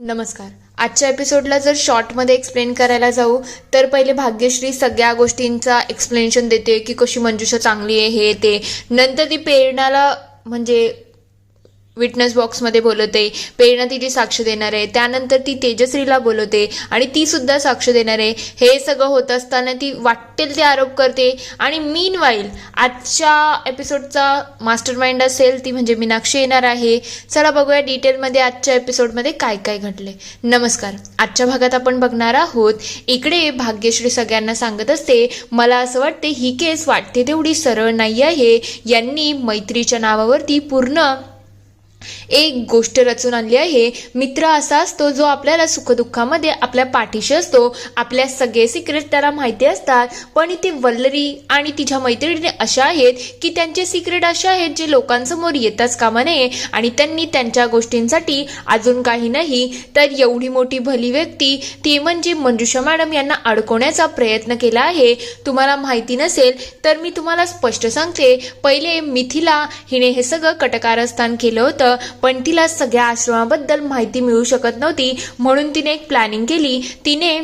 नमस्कार. आजच्या एपिसोडला जर शॉर्टमध्ये एक्सप्लेन करायला जाऊ तर पहिले भाग्यश्री सगळ्या गोष्टींचा एक्सप्लेनेशन देते की कशी मंजुषा चांगली आहे हे ते. नंतर ती प्रेरणाला म्हणजे विटनेस बॉक्समध्ये बोलवते. प्रेरणा तिची साक्ष देणार आहे. त्यानंतर ती तेजश्रीला बोलवते आणि ती सुद्धा साक्ष देणार आहे. हे सगळं होत असताना ती वाटेल ते आरोप करते. आणि मीनवाईल आजच्या एपिसोडचा मास्टर माइंड असेल ती म्हणजे मीनाक्षी येणार आहे. चला बघूया डिटेलमध्ये आजच्या एपिसोडमध्ये काय काय घडले. नमस्कार. आजच्या भागात आपण बघणार आहोत. इकडे भाग्यश्री सगळ्यांना सांगत असते, मला असं वाटते ही केस वाटते तेवढी सरळ नाही आहे. यांनी मैत्रीच्या नावावरती पूर्ण एक गोष्ट रचून आणली आहे. मित्र असा असतो जो आपल्याला सुखदुःखामध्ये आपल्या पाठीशी असतो. आपल्या सगळे सिक्रेट त्याला माहिती असतात. पण इथे वल्लरी आणि तिच्या मैत्रिणी अशा आहेत की त्यांचे सिक्रेट असे आहेत जे लोकांसमोर येताच कामा नये. आणि त्यांनी त्यांच्या गोष्टींसाठी अजून काही नाही तर एवढी मोठी भली व्यक्ती ती म्हणजे मंजुषा मॅडम यांना अडकवण्याचा प्रयत्न केला आहे. तुम्हाला माहिती नसेल तर मी तुम्हाला स्पष्ट सांगते. पहिले मिथिला हिने हे सगळं कटकारस्थान केलं होतं. पण तिला सगळ्या आश्रमाबद्दल माहिती मिळू शकत नव्हती. म्हणून तिने एक प्लॅनिंग केली. तिने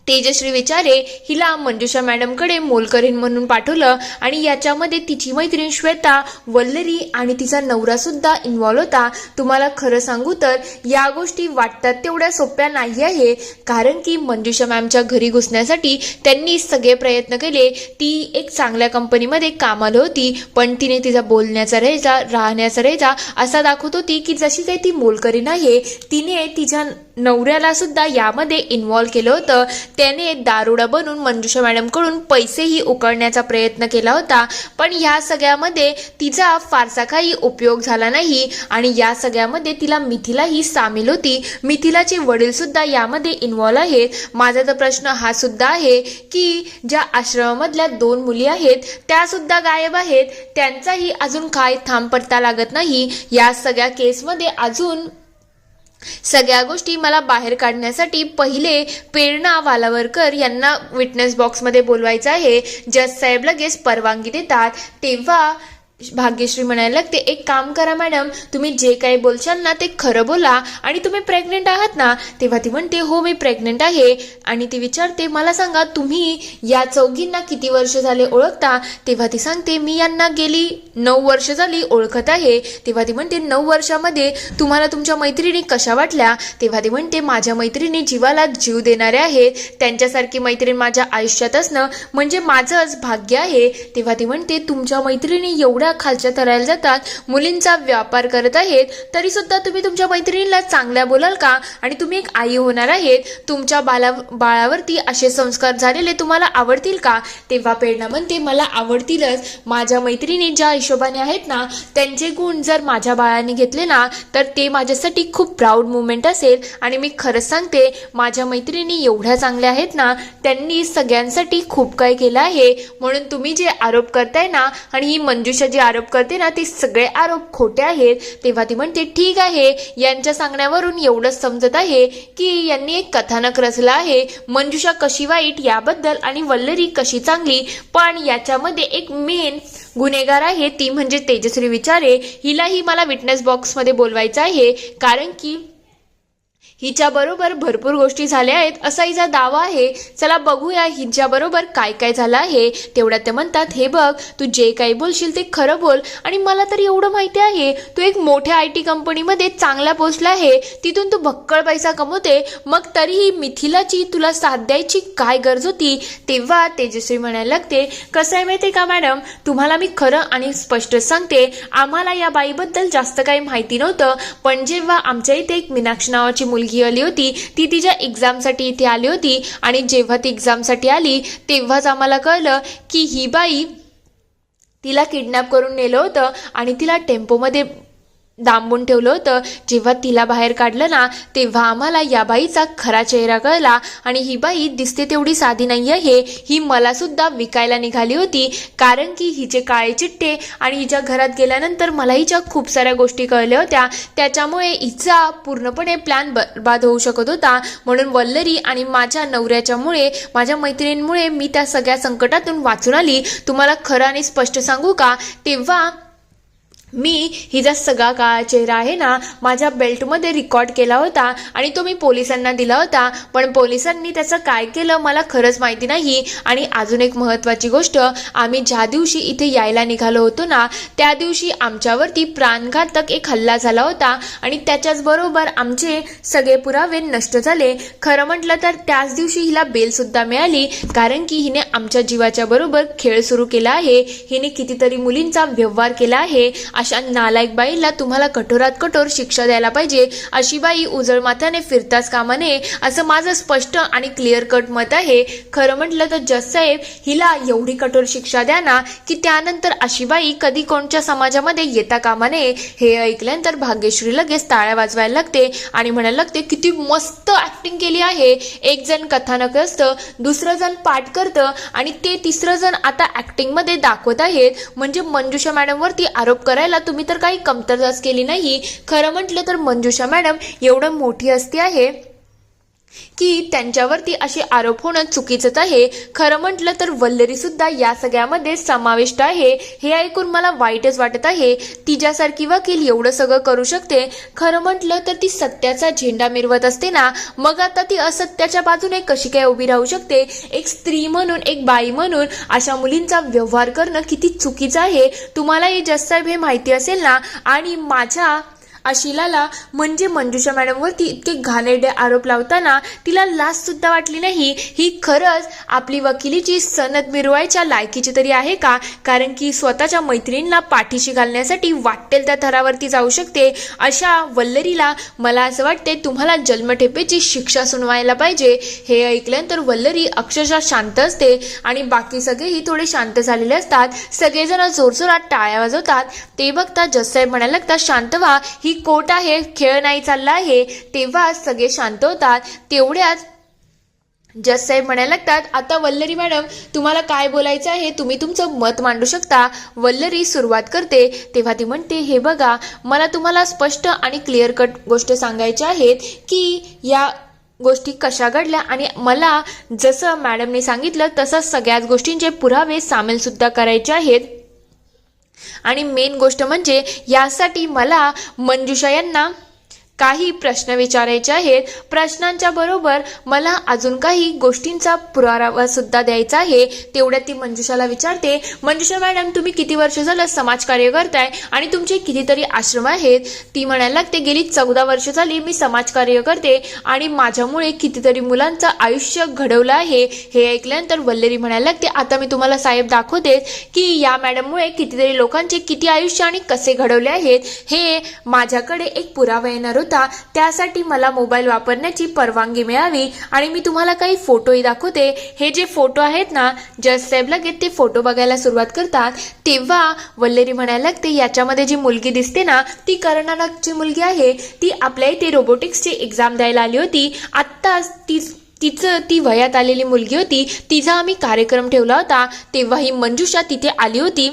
तेजश्री विचारे हिला मंजुषा मॅडमकडे मोलकरीण म्हणून पाठवलं. आणि याच्यामध्ये तिची मैत्रीण श्वेता, वल्लरी आणि तिचा नवरा सुद्धा इन्व्हॉल्व होता. तुम्हाला खरं सांगू तर या गोष्टी वाटतात तेवढ्या सोप्या नाही आहे. कारण की मंजुषा मॅमच्या घरी घुसण्यासाठी त्यांनी सगळे प्रयत्न केले. ती एक चांगल्या कंपनीमध्ये कामाला होती. पण तिने तिचा बोलण्याचा रेजा, राहण्याचा रेजा असा दाखवत होती की जशी काही ती मोलकरीण आहे. तिने तिच्या नवऱ्याला सुद्धा यामध्ये इन्व्हॉल्व केलं होतं. त्याने दारुडा बनून मंजुषा मॅडमकडून पैसेही उकळण्याचा प्रयत्न केला होता. पण या सगळ्यामध्ये तिचा फारसा काही उपयोग झाला नाही. आणि या सगळ्यामध्ये तिला मिथिलाही सामील होती. मिथिलाचे वडील सुद्धा यामध्ये इन्व्हॉल्व आहेत. माझा तर प्रश्न हा सुद्धा आहे की ज्या आश्रमामधल्या 2 मुली आहेत त्या सुद्धा गायब आहेत. त्यांचाही अजून काय थांब पत्ता लागत नाही. या सगळ्या केसमध्ये अजून सगळ्या गोष्टी मला बाहेर काढण्यासाठी पहिले प्रेरणा वालावरकर यांना विटनेस बॉक्समध्ये बोलवायचं आहे. जज साहेब लगेच परवानगी देतात. तेव्हा भाग्यश्री म्हणायला लागते, एक काम करा मॅडम, तुम्ही जे काही बोलशाल ना ते खरं बोला. आणि तुम्ही प्रेग्नेंट आहात ना? तेव्हा ती म्हणते, हो मी प्रेग्नेंट आहे. आणि ती विचारते, मला सांगा तुम्ही या चौघींना किती वर्ष झाले ओळखता? तेव्हा ती सांगते, मी यांना गेली 9 वर्ष झाली ओळखत आहे. तेव्हा ती म्हणते, 9 वर्षामध्ये तुम्हाला तुमच्या मैत्रिणी कशा वाटल्या? तेव्हा ती म्हणते, माझ्या मैत्रिणी जीवाला जीव देणाऱ्या आहेत. त्यांच्यासारखी मैत्रीण माझ्या आयुष्यात असणं म्हणजे माझंच भाग्य आहे. तेव्हा ती म्हणते, तुमच्या मैत्रिणी एवढ्या खालच्या थराला जातात, मुलींचा व्यापार करत आहेत, तरी सुद्धा तुम्ही तुमच्या मैत्रिणीला चांगल्या बोलाल का? आणि तुम्ही एक आई होणार आहेत. तुमच्या बाळावरती असे संस्कार झालेले तुम्हाला आवडतील का? तेव्हा प्रेरणा म्हणते, मला आवडतीलच. माझ्या मैत्रिणी ज्या हिशोबाने आहेत ना त्यांचे गुण जर माझ्या बाळाने घेतले ना तर ते माझ्यासाठी खूप प्राऊड मुवमेंट असेल. आणि मी खरंच सांगते, माझ्या मैत्रिणी एवढ्या चांगल्या आहेत ना, त्यांनी सगळ्यांसाठी खूप काही केलं आहे. म्हणून तुम्ही जे आरोप करताय ना आणि ही मंजुषा आरोप करते ना ते सगळे आरोप खोटे आहेत. तेव्हा ती म्हणते, ठीक आहे, यांच्या सांगण्यावरून एवढंच समजत आहे की यांनी एक कथानक रचलं आहे. मंजुषा कशी वाईट याबद्दल आणि वल्लरी कशी चांगली. पण याच्यामध्ये एक मेन गुन्हेगार आहे, ती म्हणजे तेजश्री विचारे. हिलाही मला विटनेस बॉक्समध्ये बोलवायचं आहे. कारण की हिच्या बरोबर भरपूर गोष्टी झाल्या आहेत असा हिचा दावा आहे. चला बघूया हिच्या बरोबर काय काय झालं आहे. तेवढ्यात ते म्हणतात, हे बघ, तू जे काही बोलशील ते खरं बोल. आणि मला तर एवढं माहिती आहे तू एक मोठ्या IT कंपनीमध्ये चांगल्या पोस्टला आहे, तिथून तू भक्कळ पैसा कमवते. मग तरीही मिथिलाची तुला साथ द्यायची काय गरज होती? तेव्हा तेजश्री म्हणायला लागते, कसं आहे माहिती का मॅडम, तुम्हाला मी खरं आणि स्पष्ट सांगते, आम्हाला या बाईबद्दल जास्त काही माहिती नव्हतं. पण जेव्हा आमच्या इथे एक मीनाक्षी नावाची मुलगी आली होती, ती तिच्या एक्झामसाठी इथे आली होती. आणि जेव्हा ती एक्झामसाठी आली तेव्हाच आम्हाला कळलं की ही बाई तिला किडनॅप करून नेलं होतं आणि तिला टेम्पोमध्ये डांबून ठेवलं होतं. जेव्हा तिला बाहेर काढलं ना तेव्हा आम्हाला या बाईचा खरा चेहरा कळला. आणि ही बाई दिसते तेवढी साधी नाही आहे. ही मला सुद्धा विकायला निघाली होती. कारण की हिचे काळे चिट्टे आणि हिच्या घरात गेल्यानंतर मला हिच्या खूप साऱ्या गोष्टी कळल्या होत्या. त्याच्यामुळे हिचा पूर्णपणे प्लॅन बरबाद होऊ शकत होता. म्हणून वल्लरी आणि माझ्या नवऱ्याच्यामुळे, माझ्या मैत्रिणींमुळे मी त्या सगळ्या संकटातून वाचून आली. तुम्हाला खरं आणि स्पष्ट सांगू का, तेव्हा मी हिचा सगळा काळा चेहरा आहे ना माझ्या बेल्टमध्ये रेकॉर्ड केला होता आणि तो मी पोलिसांना दिला होता, पण पोलिसांनी त्याचं काय केलं मला खरंच माहिती नाही. आणि अजून एक महत्त्वाची गोष्ट, आम्ही ज्या दिवशी इथे यायला निघालो होतो ना त्या दिवशी आमच्यावरती प्राणघातक एक हल्ला झाला होता आणि त्याच्याच बरोबर आमचे सगळे पुरावे नष्ट झाले. खरं म्हटलं तर त्याच दिवशी हिला बेलसुद्धा मिळाली, कारण की हिने आमच्या जीवाच्या बरोबर खेळ सुरू केला आहे. हिने कितीतरी मुलींचा व्यवहार केला आहे. अशा नालायक बाईला तुम्हाला कठोरात कठोर शिक्षा द्यायला पाहिजे. अशी बाई उजळ माथ्याने फिरताच कामा नये, असं माझं स्पष्ट आणि क्लिअर कट मत आहे. खरं म्हटलं तर जज साहेब, हिला एवढी कठोर शिक्षा द्या ना की त्यानंतर अशी बाई कधी कोणत्या समाजामध्ये येता कामा नये. हे ऐकल्यानंतर भाग्यश्री लगेच टाळ्या वाजवायला लागते आणि म्हणायला लागते, किती मस्त ऍक्टिंग केली आहे. एक जण कथानक असतं, दुसरं जण पाठ करतं आणि ते तिसरं जण आता ऍक्टिंग मध्ये दाखवत आहेत. म्हणजे मंजुषा मॅडम वरती आरोप करायला तुम्ही तर काही कमतरताच केली नाही. खरं म्हटलं तर मंजुषा मॅडम एवढं मोठी असते आहे की त्यांच्यावरती असे आरोप होणं चुकीचंच आहे. खरं म्हटलं तर वल्लरी सुद्धा या सगळ्यामध्ये समाविष्ट आहे. हे ऐकून मला वाईटच वाटत आहे. तिच्यासारखी वकील एवढं सगळं करू शकते. खरं म्हटलं तर ती सत्याचा झेंडा मिरवत असते ना, मग आता ती असत्याच्या बाजूने कशी काय उभी राहू शकते. एक स्त्री म्हणून, एक बाई म्हणून अशा मुलींचा व्यवहार करणं किती चुकीचं आहे. तुम्हालाही जज साहेब हे माहिती असेल ना. आणि माझ्या आशिलाला म्हणजे मंजुषा मॅडमवरती इतके घाणेरडे आरोप लावताना तिला लाज सुद्धा वाटली नाही. ही खरंच आपली वकिलीची सनद मिरवायच्या लायकीची तरी आहे का? कारण की स्वतःच्या मैत्रिणींना पाठीशी घालण्यासाठी वाटेल त्या थरावरती जाऊ शकते. अशा वल्लरीला मला असं वाटते तुम्हाला जन्मठेपेची शिक्षा सुनवायला पाहिजे. हे ऐकल्यानंतर वल्लरी अक्षरशः शांत असते आणि बाकी सगळेही थोडे शांत झालेले असतात. सगळेजण जोरजोरात टाळ्या वाजवतात. ते बघता जज साहेब म्हणायला लागतात, शांत व्हा, ही कोर्ट आहे, खेळ नाही चालला आहे. तेव्हा सगळे शांत होतात. तेवढ्यात जज साहेब म्हणायला लागतात, आता वल्लरी मॅडम तुम्हाला काय बोलायचं आहे, तुम्ही तुमचं मत मांडू शकता. वल्लरी सुरुवात करते. तेव्हा ती म्हणते, हे बघा, मला तुम्हाला स्पष्ट आणि क्लिअर कट गोष्ट सांगायच्या आहेत की या गोष्टी कशा घडल्या आणि मला जसं मॅडमने सांगितलं तसं सगळ्याच गोष्टींचे पुरावे सामील सुद्धा करायचे आहेत. आणि मेन गोष्ट म्हणजे यासाठी मला मंजुषा यांना काही प्रश्न विचारायचे आहेत. प्रश्नांच्या बरोबर मला अजून काही गोष्टींचा पुरावा सुद्धा द्यायचा आहे. तेवढ्यात ती मंजुषाला विचारते, मंजुषा मॅडम तुम्ही किती वर्ष झालं समाजकार्य करताय आणि तुमचे कितीतरी आश्रम आहेत. ती म्हणायला लागते, गेली 14 वर्ष झाली मी समाजकार्य करते आणि माझ्यामुळे कितीतरी मुलांचं आयुष्य घडवलं आहे. हे ऐकल्यानंतर वल्लरी म्हणायला लागते, आता मी तुम्हाला साहेब दाखवते की या मॅडममुळे कितीतरी लोकांचे किती आयुष्य आणि कसे घडवले आहेत. हे माझ्याकडे एक पुरावा येणार होता, त्यासाठी मला मोबाईल वापरण्याची परवानगी मिळावी आणि मी तुम्हाला काही फोटोही दाखवते. हे जे फोटो आहेत ना, जज साहेब लगेच ते फोटो बघायला सुरुवात करतात. तेव्हा वल्लरी म्हणायला लागते, याच्यामध्ये जी मुलगी दिसते ना ती कर्नाटकची मुलगी आहे. ती आपल्या इथे रोबोटिक्सची एक्झाम द्यायला आली होती. आत्ताच ती वयात आलेली मुलगी होती. तिचा आम्ही कार्यक्रम ठेवला होता, तेव्हा ही मंजुषा तिथे आली होती.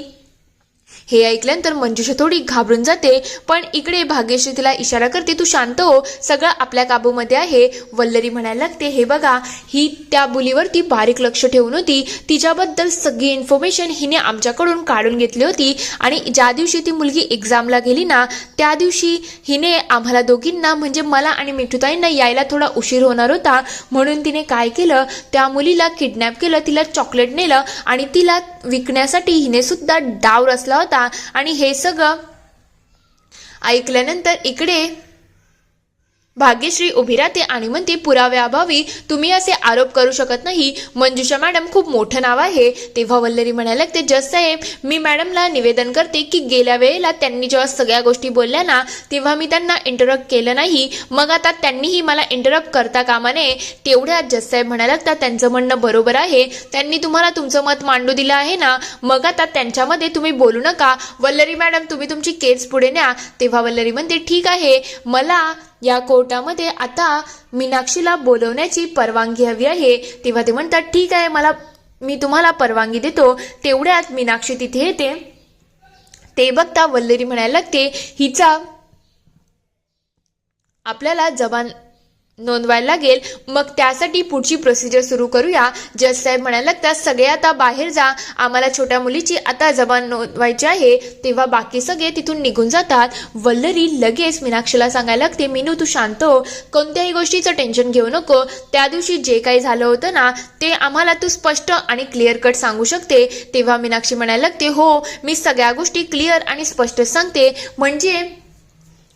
हे ऐकल्यानंतर मंजुषा थोडी घाबरून जाते, पण इकडे भाग्यश्री तिला इशारा करते, तू शांत हो, सगळं आपल्या काबूमध्ये आहे. वल्लरी म्हणायला लागते, हे बघा, ही त्या मुलीवरती बारीक लक्ष ठेवून होती. तिच्याबद्दल सगळी इन्फॉर्मेशन हिने आमच्याकडून काढून घेतली होती आणि ज्या दिवशी ती मुलगी एक्झामला गेली ना त्या दिवशी हिने आम्हाला दोघींना म्हणजे मला आणि मिठूताईंना यायला थोडा उशीर होणार होता, म्हणून तिने काय केलं, त्या मुलीला किडनॅप केलं, तिला चॉकलेट नेलं आणि तिला विकण्यासाठी हिने सुद्धा डाव रचला होता. आणि हे सगळं ऐकल्यानंतर इकडे भाग्यश्री उभी राहते आणि म्हणते, पुराव्याअभावी तुम्ही असे आरोप करू शकत नाही. मंजुषा मॅडम खूप मोठं नाव आहे. तेव्हा वल्लरी म्हणायला लागते, जज साहेब मी मॅडमला निवेदन करते की गेल्या वेळेला त्यांनी जेव्हा सगळ्या गोष्टी बोलल्या ना तेव्हा मी त्यांना इंटरप्ट केलं नाही, मग आता त्यांनीही मला इंटरप्ट करता कामा नये. तेवढ्यात जज साहेब म्हणायला लागतात, त्यांचं म्हणणं बरोबर आहे, त्यांनी तुम्हाला तुमचं मत मांडू दिलं आहे ना, मग आता त्यांच्यामध्ये तुम्ही बोलू नका. वल्लरी मॅडम तुम्ही तुमची केस पुढे न्या. तेव्हा वल्लरी म्हणते, ठीक आहे, मला या कोर्टामध्ये आता मीनाक्षीला बोलवण्याची परवानगी हवी आहे. तेव्हा ते म्हणतात, ठीक आहे, मी तुम्हाला परवानगी देतो. तेवढ्यात मीनाक्षी तिथे येते. ते बघता वल्लरी म्हणायला लागते, हिचा आपल्याला जबान नोंदवायला लागेल. मग त्यासाठी पुढची प्रोसिजर सुरू करूया. जज साहेब म्हणायला लागतात, सगळे आता बाहेर जा, आम्हाला छोट्या मुलीची आता जबान नोंदवायची आहे. तेव्हा बाकी सगळे तिथून निघून जातात. वल्लरी लगेच मीनाक्षीला सांगायला लागते, मीनू तू शांत हो, कोणत्याही गोष्टीचं टेन्शन घेऊ नको. त्या दिवशी जे काही झालं होतं ना ते आम्हाला तू स्पष्ट आणि क्लिअर कट सांगू शकते. तेव्हा मीनाक्षी म्हणायला लागते, हो मी सगळ्या गोष्टी क्लिअर आणि स्पष्ट सांगते. म्हणजे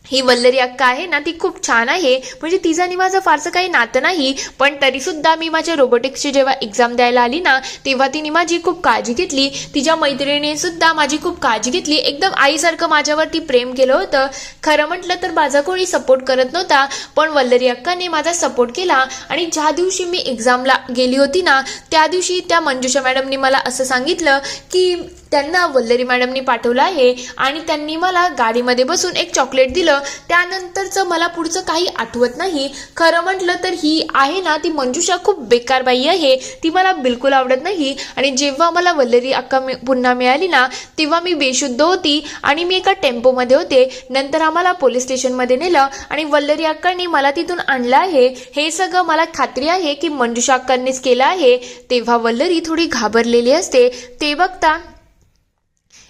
ही वल्लरी अक्का आहे ना ती खूप छान आहे. म्हणजे तिचं आणि माझं फारसं काही नातं नाही, पण तरीसुद्धा मी माझ्या रोबोटिक्सची जेव्हा एक्झाम द्यायला आली ना तेव्हा तिने माझी खूप काळजी घेतली. तिच्या मैत्रिणीने सुद्धा माझी खूप काळजी घेतली. एकदम आईसारखं माझ्यावरती प्रेम केलं होतं. खरं म्हटलं तर माझा कोणी सपोर्ट करत नव्हता, पण वल्लरी अक्काने माझा सपोर्ट केला. आणि ज्या दिवशी मी एक्झामला गेली होती ना त्या दिवशी त्या मंजुषा मॅडमनी मला असं सांगितलं की त्यांना वल्लरी मॅडमनी पाठवलं आहे आणि त्यांनी मला गाडीमध्ये बसून एक चॉकलेट दिलं. त्यानंतरचं मला पुढचं काही आठवत नाही. खरं म्हटलं तर ही आहे ना ती मंजुषा खूप बेकार बाई आहे, ती मला बिलकुल आवडत नाही. आणि जेव्हा मला वल्लरी अक्का पुन्हा मिळाली ना तेव्हा मी बेशुद्ध होती आणि मी एका टेम्पोमध्ये होते. नंतर आम्हाला पोलीस स्टेशनमध्ये नेलं आणि वल्लरी अक्कांनी मला तिथून आणलं आहे. हे सगळं मला खात्री आहे की मंजुषा अक्कांनीच केलं आहे. तेव्हा वल्लरी थोडी घाबरलेली असते. ते बघता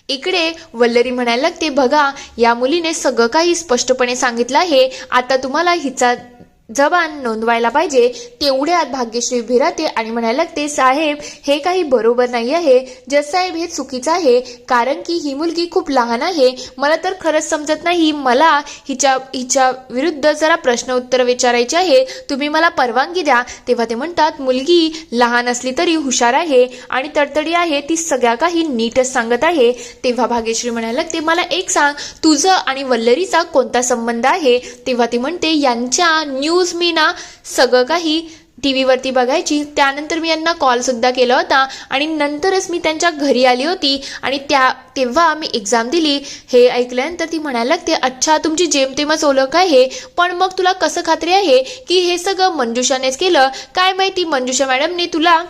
इकडे वल्लरी म्हणायला लागते, बघा या मुलीने सगळं काही स्पष्टपणे सांगितलं आहे, आता तुम्हाला हिचा जबान नोंदवायला पाहिजे. तेवढ्यात भाग्यश्री उभी राहते आणि म्हणायला लागते, साहेब हे काही बरोबर नाही आहे. जज साहेब हे चुकीचं आहे, कारण की ही मुलगी खूप लहान आहे. मला तर खरंच समजत नाही, मला हिच्या विरुद्ध जरा प्रश्न उत्तर विचारायचे आहे, तुम्ही मला परवानगी द्या. तेव्हा ते म्हणतात, मुलगी लहान असली तरी हुशार आहे आणि तडतडी आहे, ती सगळ्या काही नीटच सांगत आहे. तेव्हा भाग्यश्री म्हणायला लागते, मला एक सांग, तुझं आणि वल्लरीचा कोणता संबंध आहे. तेव्हा ती म्हणते, यांच्या न्यूज मी ना सगळं काही टीव्हीवरती बघायची. त्यानंतर मी यांना कॉल सुद्धा केला होता आणि नंतरच मी त्यांच्या घरी आली होती आणि तेव्हा मी एक्झाम दिली. हे ऐकल्यानंतर ती म्हणायला लागते, अच्छा तुमची जेमतेमच ओळख आहे, पण मग तुला कसं खात्री आहे की हे सगळं मंजुषानेच केलं. काय माहिती मंजुषा मॅडमने तुला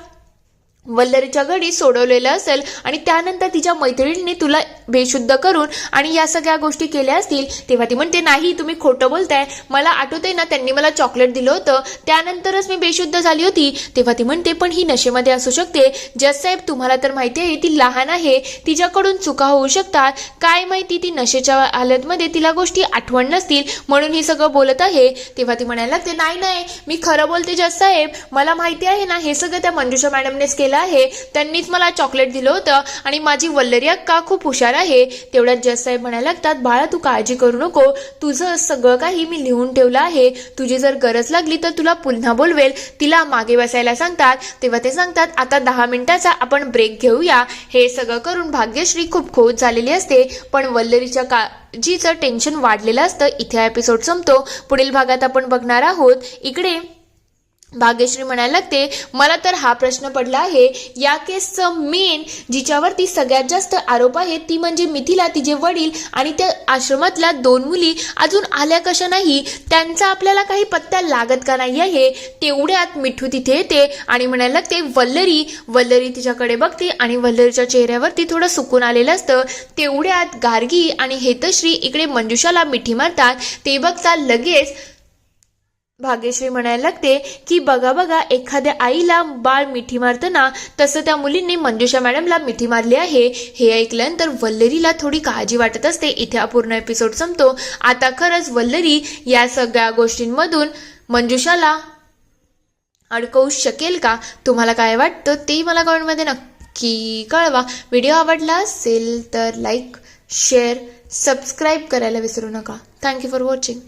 वल्लरीच्या घरी सोडवलेलं असेल आणि त्यानंतर तिच्या मैत्रिणींनी तुला बेशुद्ध करून आणि या सगळ्या गोष्टी केल्या असतील. तेव्हा ती म्हणते, नाही तुम्ही खोटं बोलताय, मला आठवतंय ना त्यांनी मला चॉकलेट दिलं होतं, त्यानंतरच मी बेशुद्ध झाली होती. तेव्हा ती म्हणते, पण ही नशेमध्ये असू शकते. जज साहेब तुम्हाला तर माहिती आहे ती लहान आहे, तिच्याकडून चुका होऊ शकतात. काय माहिती ती नशेच्या हालतमध्ये तिला गोष्टी आठवण नसतील म्हणून ही सगळं बोलत आहे. तेव्हा ती म्हणायला लागते, नाही मी खरं बोलते जज साहेब, मला माहिती आहे ना हे सगळं त्या मंजुषा मॅडमनेच केलं आहे, त्यांनीच मला चॉकलेट दिलं होतं आणि माझी वल्लरी अक्का खूप हुशार आहे. तेवढ्यात जज साहेब म्हणायला लागतात, बाळा तू काळजी करू नको, तुझं सगळं काही मी लिहून ठेवलं आहे, तुझी जर गरज लागली तर तुला पुन्हा बोलवेल. तिला मागे बसायला सांगतात. तेव्हा ते सांगतात, आता 10 मिनिटाचा आपण ब्रेक घेऊया. हे सगळं करून भाग्यश्री खूप खुश झालेली असते, पण वल्लरीच्या काळजीचं टेन्शन वाढलेलं असतं. इथे एपिसोड संपतो. पुढील भागात आपण बघणार आहोत. इकडे भाग्यश्री म्हणायला लागते, मला तर हा प्रश्न पडला आहे, या केसचं मेन जिच्यावरती सगळ्यात जास्त आरोप आहे ती म्हणजे मिथिला, तिचे वडील आणि त्या आश्रमातल्या 2 मुली अजून आल्या कशा नाही, त्यांचा आपल्याला काही पत्ता लागत का नाही आहे. तेवढ्यात मिठू तिथे येते आणि म्हणायला लागते, वल्लरी तिच्याकडे बघते आणि वल्लरीच्या चेहऱ्यावरती थोडं सुकून आलेलं असतं. तेवढ्यात गार्गी आणि हेतश्री इकडे मंजुषाला मिठी मारतात. ते बघता लगेच भाग्यश्री म्हणायला लागते की बघा एखाद्या आईला बाळ मिठी मारतं ना तसं त्या मुलींनी मंजुषा मॅडमला मिठी मारली आहे. हे ऐकल्यानंतर वल्लरीला थोडी काळजी वाटत असते. इथे हा पूर्ण एपिसोड संपतो. आता खरंच वल्लरी या सगळ्या गोष्टींमधून मंजुषाला अडकवू शकेल का? तुम्हाला काय वाटतं ते मला कमेंटमध्ये नक्की कळवा. व्हिडिओ आवडला असेल तर लाईक शेअर सबस्क्राईब करायला विसरू नका. Thank you for watching.